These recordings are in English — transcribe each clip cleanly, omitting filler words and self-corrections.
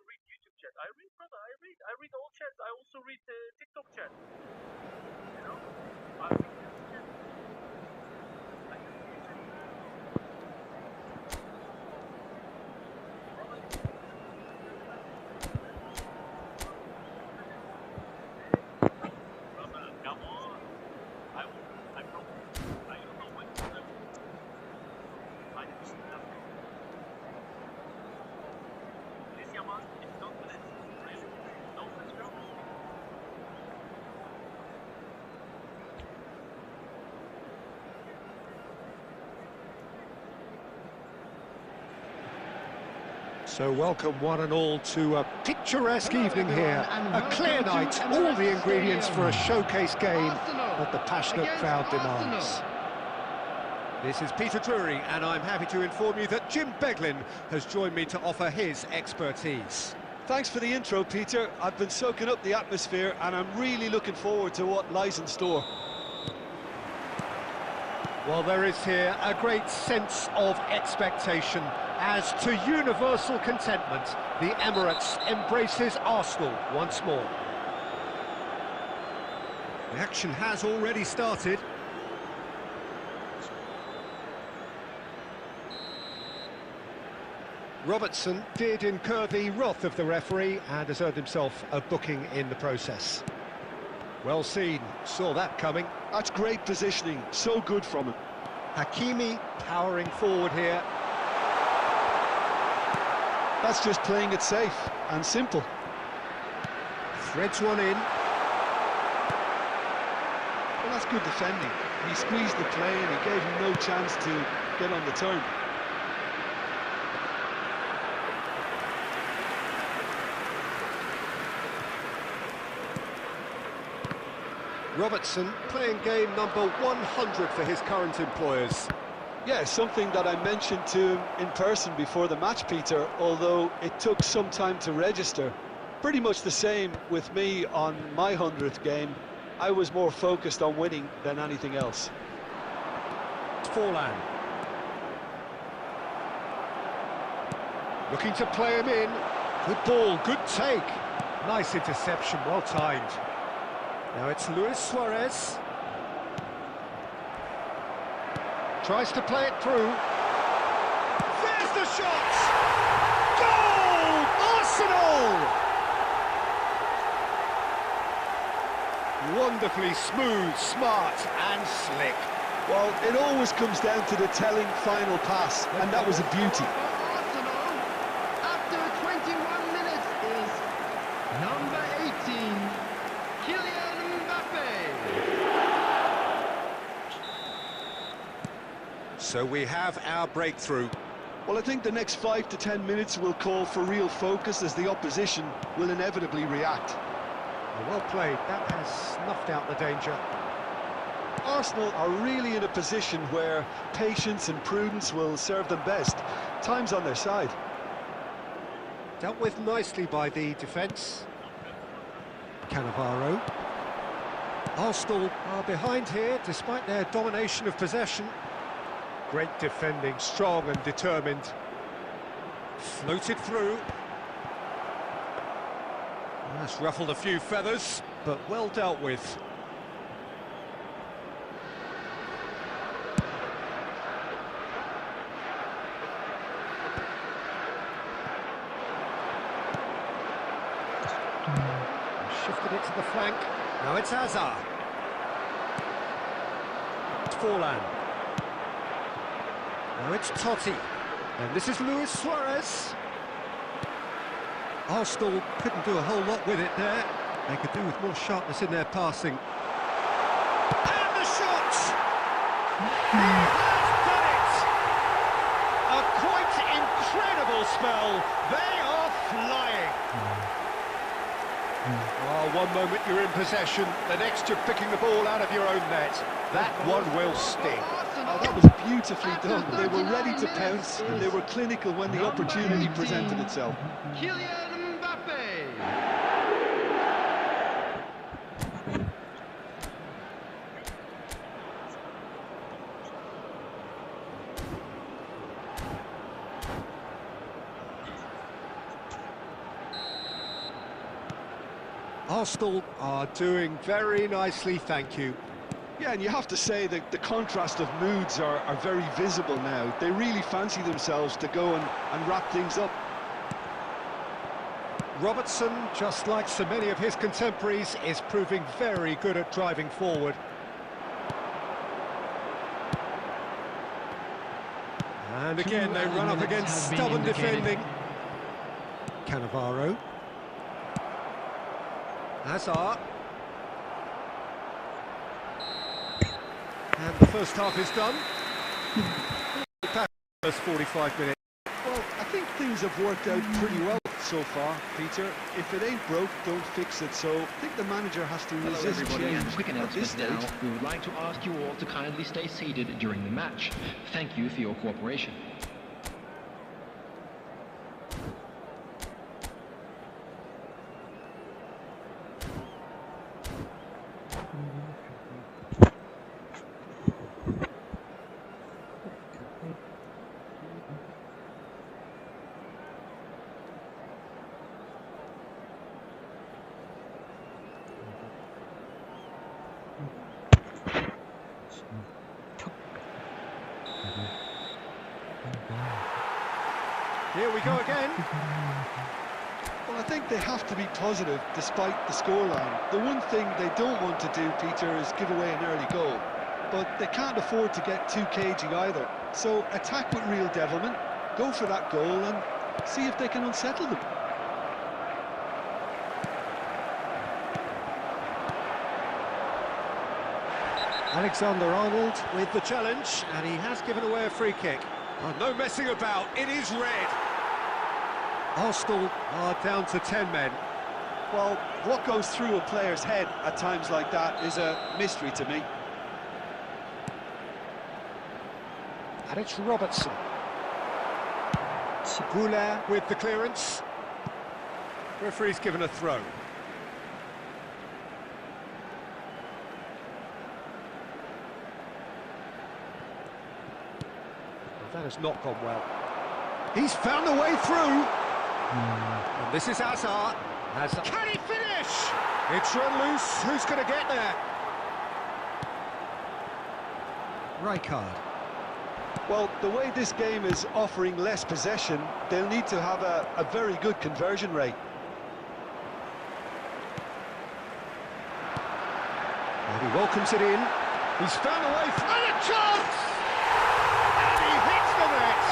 read YouTube chat. I read, brother. I read all chats. I also read TikTok chat. You know, I read chat. I use YouTube. Brother, come on. I don't know what to do. I didn't see nothing. This Yaman, it's not for this. Really? No, let's go. So welcome one and all to a picturesque evening here. A clear night, all the ingredients for a showcase game that the passionate crowd demands. This is Peter Drury, and I'm happy to inform you that Jim Beglin has joined me to offer his expertise. Thanks for the intro, Peter. I've been soaking up the atmosphere and I'm really looking forward to what lies in store. Well, there is here a great sense of expectation as, to universal contentment, the Emirates embraces Arsenal once more. The action has already started. Robertson did incur the wrath of the referee and has earned himself a booking in the process. Well seen, saw that coming. That's great positioning, so good from him. Hakimi powering forward here. That's just playing it safe and simple. Threads one in. Well, that's good defending. He squeezed the play and he gave him no chance to get on the turn. Robertson playing game number 100 for his current employers. Yeah, something that I mentioned to him in person before the match, Peter, although it took some time to register. Pretty much the same with me on my 100th game. I was more focused on winning than anything else. Forlan. Looking to play him in. Good ball, good take. Nice interception, well timed. Now it's Luis Suarez. Tries to play it through. There's the shot! Goal! Arsenal! Wonderfully smooth, smart and slick. Well, it always comes down to the telling final pass, and that was a beauty. Arsenal, after 21 minutes, is number 18, Kylian Mbappe. So we have our breakthrough. Well, I think the next 5 to 10 minutes will call for real focus as the opposition will inevitably react. Well played, that has snuffed out the danger. Arsenal are really in a position where patience and prudence will serve them best. Time's on their side. Dealt with nicely by the defence. Cannavaro. Arsenal are behind here despite their domination of possession. Great defending, strong and determined. Floated through. That's ruffled a few feathers, but well dealt with. Shifted it to the flank. Now it's Hazard. It's Forlan. Now it's Totti. And this is Luis Suarez. Arsenal couldn't do a whole lot with it there. They could do with more sharpness in their passing. And the shot! He has done it! A quite incredible spell. They are flying. Oh, one moment you're in possession, the next you're picking the ball out of your own net. That one will sting. Oh, that was beautifully done. They were ready to pounce and they were clinical when the opportunity presented itself. Kylian Mbappe. Arsenal are doing very nicely, thank you. Yeah, and you have to say that the contrast of moods are very visible now. They really fancy themselves to go and wrap things up. Robertson, just like so many of his contemporaries, is proving very good at driving forward. And again, they run up against stubborn defending. Cannavaro. Hazard. And the first half is done. First 45 minutes. Well, I think things have worked out pretty well so far, Peter. If it ain't broke, don't fix it. So I think the manager has to resist everybody, change and quick at this announcement stage. now. We would like to ask you all to kindly stay seated during the match. Thank you for your cooperation. Here we go again. Well, I think they have to be positive despite the scoreline. The one thing they don't want to do, Peter, is give away an early goal. But they can't afford to get too cagey either. So attack with real devilment, go for that goal and see if they can unsettle them. Alexander-Arnold with the challenge, and he has given away a free kick. Oh, no messing about, it is red. Arsenal are down to 10 men. Well, what goes through a player's head at times like that is a mystery to me. And it's Robertson. Goulet with the clearance. Referee's given a throw. That has not gone well. He's found a way through. And this is Hazard. Can he finish? It's run loose. Who's going to get there? Rijkaard. Well, the way this game is offering less possession, they'll need to have a very good conversion rate. And he welcomes it in. He's found a way through. And a chance! And he hits the net.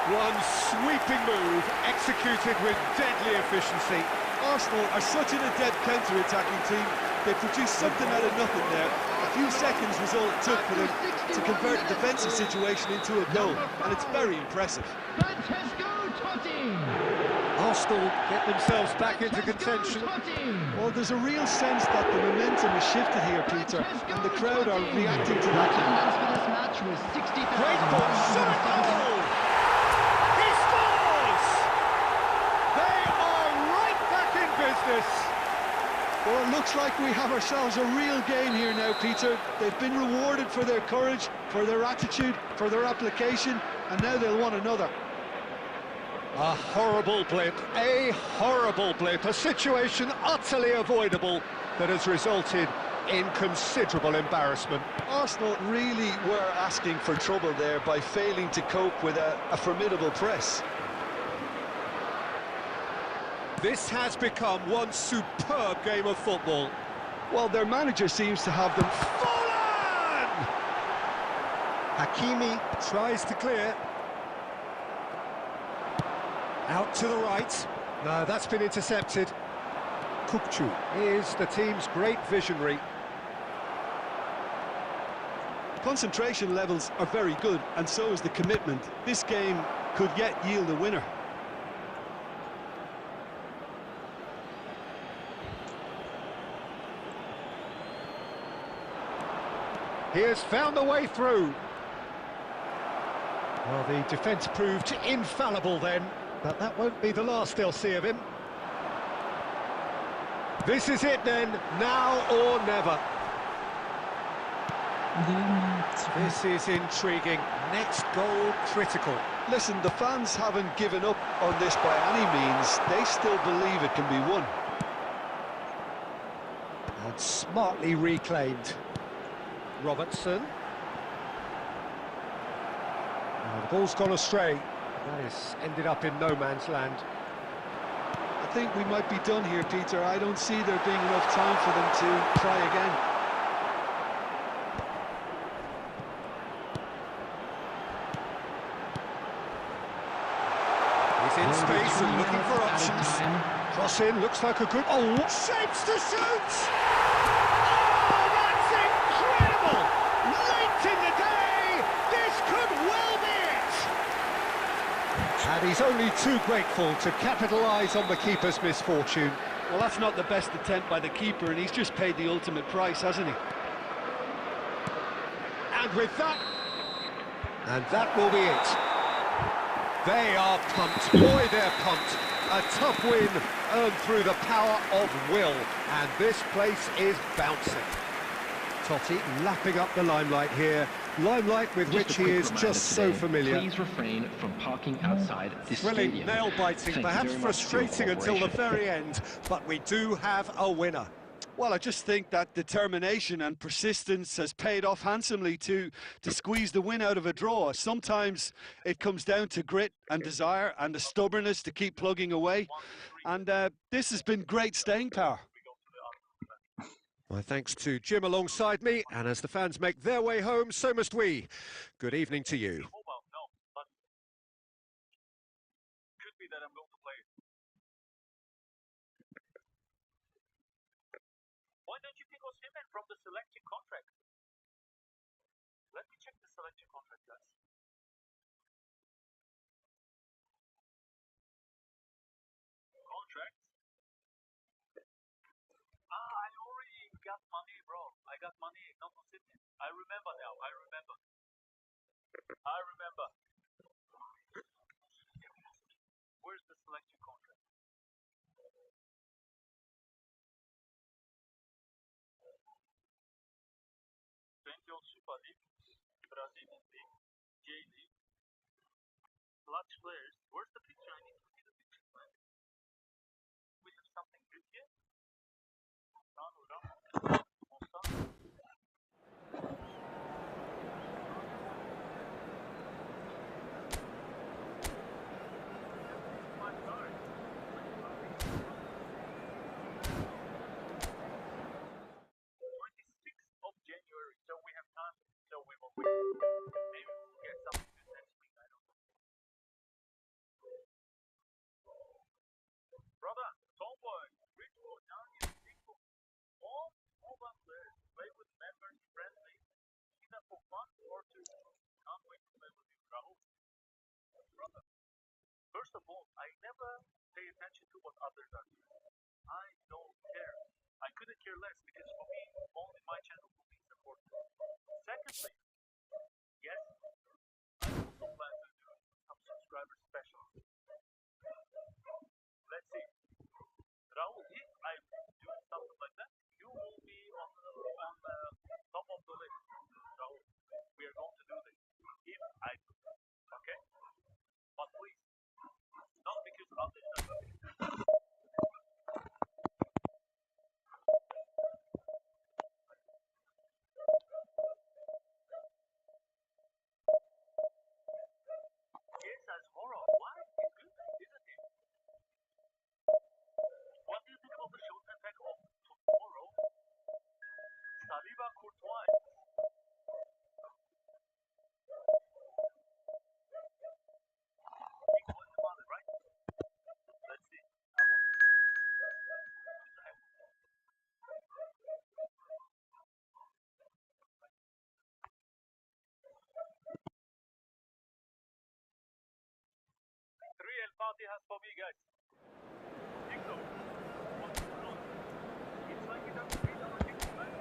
One sweeping move, executed with deadly efficiency. Arsenal are such an adept counter-attacking team. They produced something out of nothing there. A few seconds was all it took for them to convert a defensive situation into a goal, and it's very impressive. Arsenal get themselves back into contention. Well, there's a real sense that the momentum has shifted here, Peter, and the crowd are reacting to that. Great ball, shot at goal! He scores! They are right back in business. Well, it looks like we have ourselves a real game here now, Peter. They've been rewarded for their courage, for their attitude, for their application, and now they'll want another. A horrible blip, a situation utterly avoidable that has resulted in considerable embarrassment. Arsenal really were asking for trouble there by failing to cope with a formidable press. This has become one superb game of football. Well, their manager seems to have them. Hakimi tries to clear. Out to the right. No, that's been intercepted. Kukçu is the team's great visionary. Concentration levels are very good, and so is the commitment. This game could yet yield a winner. He has found a way through. Well, the defence proved infallible then, but that won't be the last they'll see of him. This is it then, now or never. This is intriguing. Next goal critical. Listen, the fans haven't given up on this by any means. They still believe it can be won. And smartly reclaimed. Robertson. And the ball's gone astray. That has ended up in no man's land. I think we might be done here, Peter. I don't see there being enough time for them to try again. He's in space and looking for options. Cross in, looks like a good... Oh, shapes to shoot! Oh, that's incredible! Late in the day, this could well be it! And he's only too grateful to capitalise on the keeper's misfortune. Well, that's not the best attempt by the keeper, and he's just paid the ultimate price, hasn't he? And with that... And that will be it. They are pumped. Boy, they're pumped. A tough win earned through the power of will. And this place is bouncing. Totti lapping up the limelight here. Limelight with which he is just so familiar. Please refrain from parking outside this Thrilling, stadium. nail-biting, Thank you perhaps very much for your frustrating until the cooperation. very end. But we do have a winner. Well, I just think that determination and persistence has paid off handsomely to squeeze the win out of a draw. Sometimes it comes down to grit and desire and the stubbornness to keep plugging away. And this has been great staying power. My thanks to Jim alongside me, and as the fans make their way home, so must we. Good evening to you. Mobile, no, but could be that I'm going to play it. Why don't you pick Osimhen from the selection contract? Let me check the selection contract, guys. Contract? I already got money, bro. I got money, not Osimhen. I remember now, I remember. Where's the selection contract? 20 Super League, Brazilian League, J League, clutch players. Where's the picture? I need to see the picture, man. We have something good here. January, so we have time, so we will wait. Maybe we'll get something good next week, I don't know. Brother, Tomboy, Richwood, Daniel, Nico, all mobile players play with members friendly, either for fun or to can't wait to play with you, Rahul. Brother, first of all, I never pay attention to what others are doing. I don't care. I couldn't care less because for me, only my channel will be supported. Secondly, yes, I also plan to do some subscriber specials. Let's see. Rahul, if I do something like that, you will be on top of the list. Rahul, we are going to do this. If I do, okay? But please, not because others are doing it. Yes, as horror. Why? It's good, isn't it? What do you think about the short attack of tomorrow? Saliba Courtois. Equal in the mother, right? Let's see. I want to. 3 El Fatihas for me, guys. Dicto, what's going on? It's like we don't read our Dicto, man.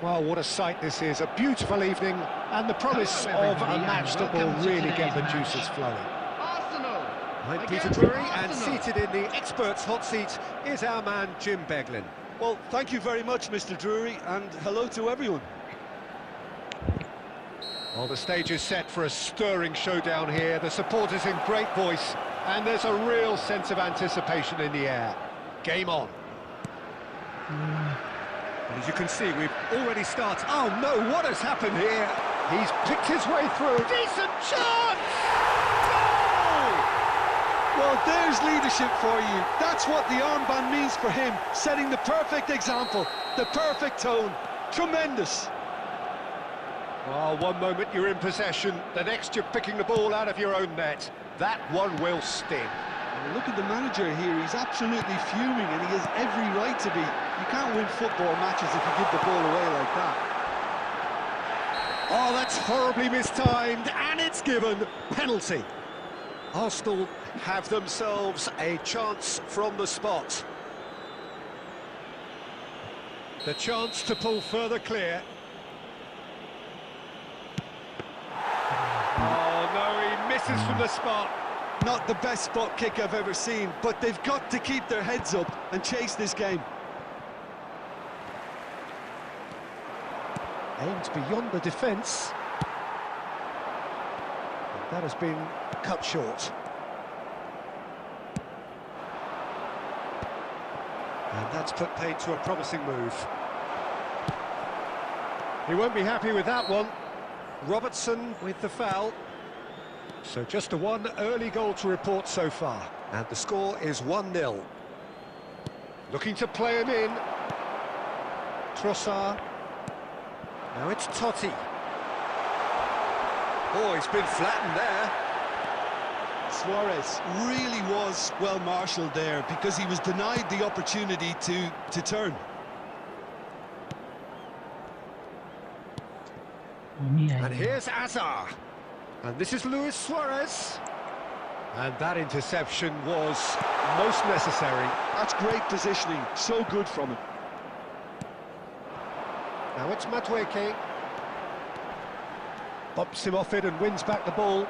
Well, what a sight this is, a beautiful evening, and the promise of a match that will really get the juices flowing. Arsenal. I'm Peter against Drury, and Arsenal. seated in the experts' hot seat is our man Jim Beglin. Well, thank you very much, Mr. Drury, and hello to everyone. Well, the stage is set for a stirring showdown here, the supporters in great voice, and there's a real sense of anticipation in the air. Game on. And as you can see, we've already started. Oh no, what has happened here? He's picked his way through. Decent chance! Goal! Well, there's leadership for you. That's what the armband means for him, setting the perfect example, the perfect tone. Tremendous. Well, one moment you're in possession, the next you're picking the ball out of your own net. That one will sting. Look at the manager here, he's absolutely fuming and he has every right to be. You can't win football matches if you give the ball away like that. Oh, that's horribly mistimed, and it's given. Penalty. Arsenal have themselves a chance from the spot. The chance to pull further clear. Oh, no, he misses from the spot. Not the best spot kick I've ever seen, but they've got to keep their heads up and chase this game. Aimed beyond the defence. That has been cut short. And that's put paid to a promising move. He won't be happy with that one. Robertson with the foul. So just a one early goal to report so far. And the score is 1-0. Looking to play him in. Trossard. Now it's Totti. Oh, he's been flattened there. Suarez really was well marshalled there because he was denied the opportunity to turn. And here's Azar. And this is Luis Suarez. And that interception was most necessary. That's great positioning, so good from him. Now it's Madueke. Bumps him off it and wins back the ball.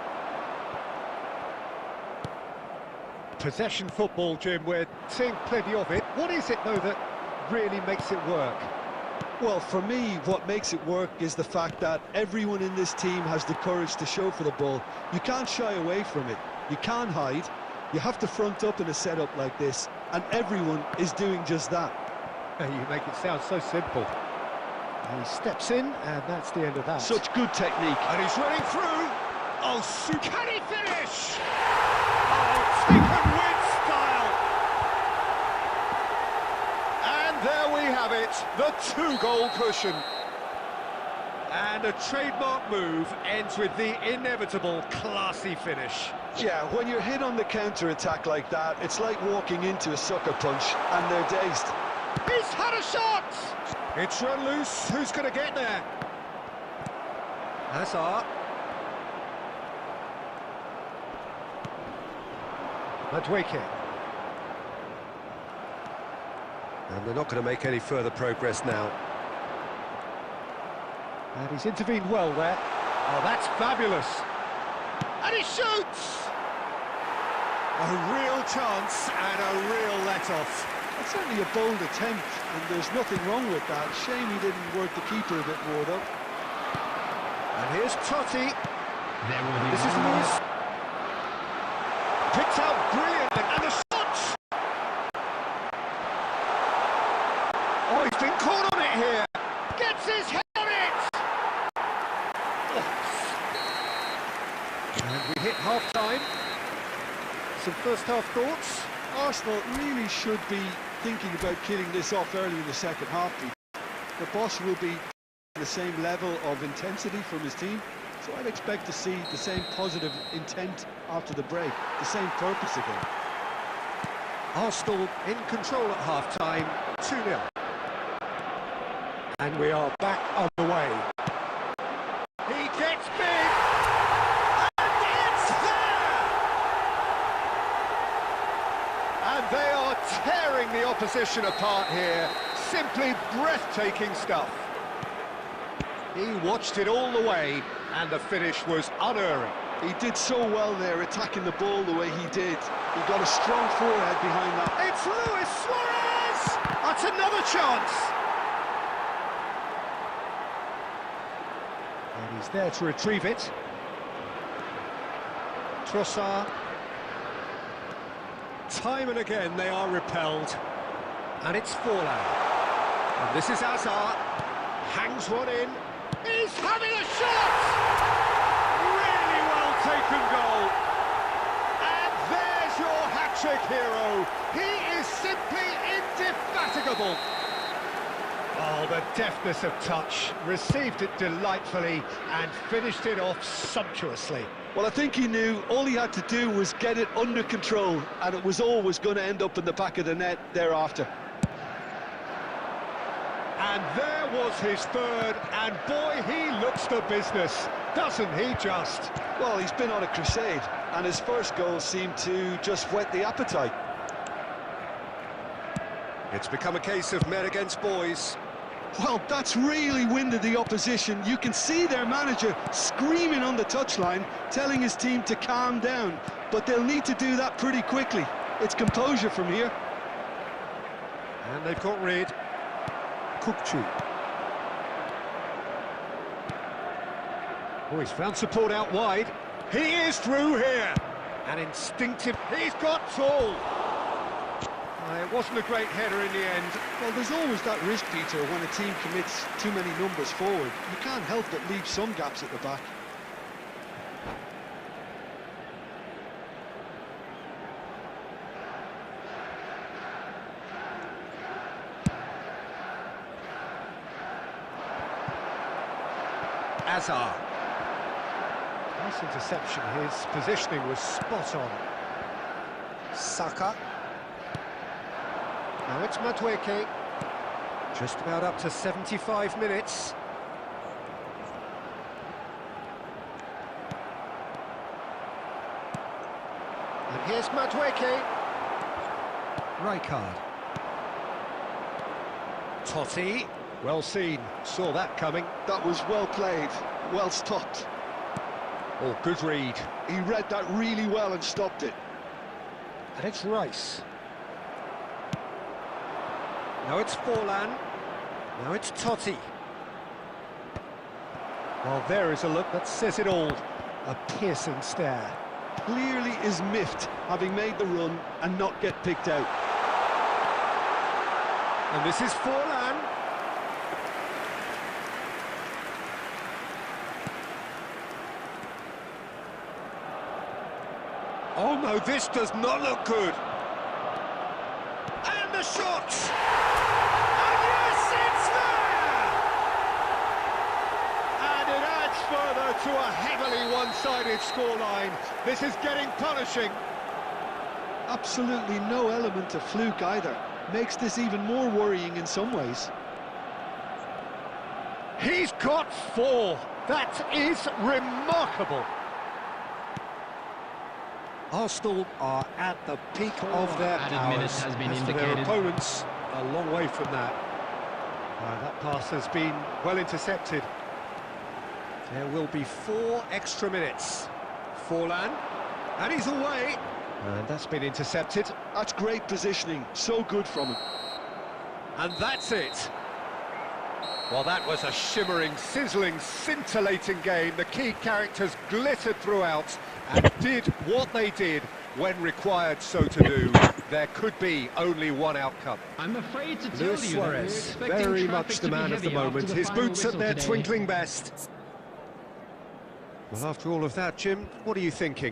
Possession football, Jim, we're seeing plenty of it. What is it, though, that really makes it work? Well, for me, what makes it work is the fact that everyone in this team has the courage to show for the ball. You can't shy away from it. You can't hide. You have to front up in a setup like this, and everyone is doing just that. You make it sound so simple. And he steps in, and that's the end of that. Such good technique. And he's running through. Oh, can he finish? Oh, taken with style. And there we have it, the two-goal cushion. And a trademark move ends with the inevitable classy finish. Yeah, when you're hit on the counter-attack like that, it's like walking into a sucker punch, and they're dazed. He's had a shot! It's run loose, who's going to get there? Hazard. Madueke. And they're not going to make any further progress now. And he's intervened well there. Oh, that's fabulous. And he shoots! A real chance and a real let-off. It's certainly a bold attempt, and there's nothing wrong with that. Shame he didn't work the keeper a bit more, though. And here's Totti. There will be This is Lewis. Picked out brilliantly, and the shot! Oh, he's been caught on it here. Gets his head on it! And we hit half-time. Some first-half thoughts? Arsenal really should be thinking about killing this off early in the second half. The boss will be the same level of intensity from his team, so I'd expect to see the same positive intent after the break, the same purpose again. Arsenal in control at half-time, 2-0. And we are back on the way. He gets big! And it's there! And they are tearing the opposition apart here. Simply breathtaking stuff. He watched it all the way, and the finish was unerring. He did so well there, attacking the ball the way he did. He got a strong forehead behind that. It's Luis Suarez! That's another chance! And he's there to retrieve it. Trossard. Time and again they are repelled. And it's Forlan. And this is Hazard. Hangs one in. He's having a shot! Really well taken goal. And there's your hat-trick hero. He is simply indefatigable. Oh, the deftness of touch. Received it delightfully and finished it off sumptuously. Well, I think he knew all he had to do was get it under control, and it was always going to end up in the back of the net thereafter. And there was his third, and boy, he looks the business, doesn't he just? Well, he's been on a crusade, and his first goal seemed to just whet the appetite. It's become a case of men against boys. Well, that's really winded the opposition. You can see their manager screaming on the touchline, telling his team to calm down, but they'll need to do that pretty quickly. It's composure from here. And they've got rid. Kukcu. Oh, he's found support out wide. He is through here. And instinctive, he's got tall. It wasn't a great header in the end. Well, there's always that risk, Peter, when a team commits too many numbers forward. You can't help but leave some gaps at the back. Hazard. Nice interception. His positioning was spot on. Saka. Now it's Madueke. Just about up to 75 minutes. And here's Madueke. Rijkaard. Totti. Well seen. Saw that coming. That was well played, well stopped. Oh, good read. He read that really well and stopped it. And it's Rice. Now it's Forlan. Now it's Totti. Well, there is a look that says it all. A piercing stare. Clearly is miffed, having made the run and not get picked out. And this is Forlan. Oh no, this does not look good. And the shots! And yes, it's there! And it adds further to a heavily one-sided scoreline. This is getting punishing. Absolutely no element of fluke either. Makes this even more worrying in some ways. He's got 4. That is remarkable. Arsenal are at the peak of their powers. Has been As for their indicated. opponents, a long way from that. That pass has been well intercepted. There will be 4 extra minutes. Forlan, and he's away. And that's been intercepted. That's great positioning, so good from him. And that's it. Well, that was a shimmering, sizzling, scintillating game. The key characters glittered throughout and did what they did when required so to do. There could be only one outcome. I'm afraid to tell Luis you that we're Suarez, expecting very traffic much to the be man of the heavy after moment. the His final boots at whistle their today. twinkling best. Well, after all of that, Jim, what are you thinking?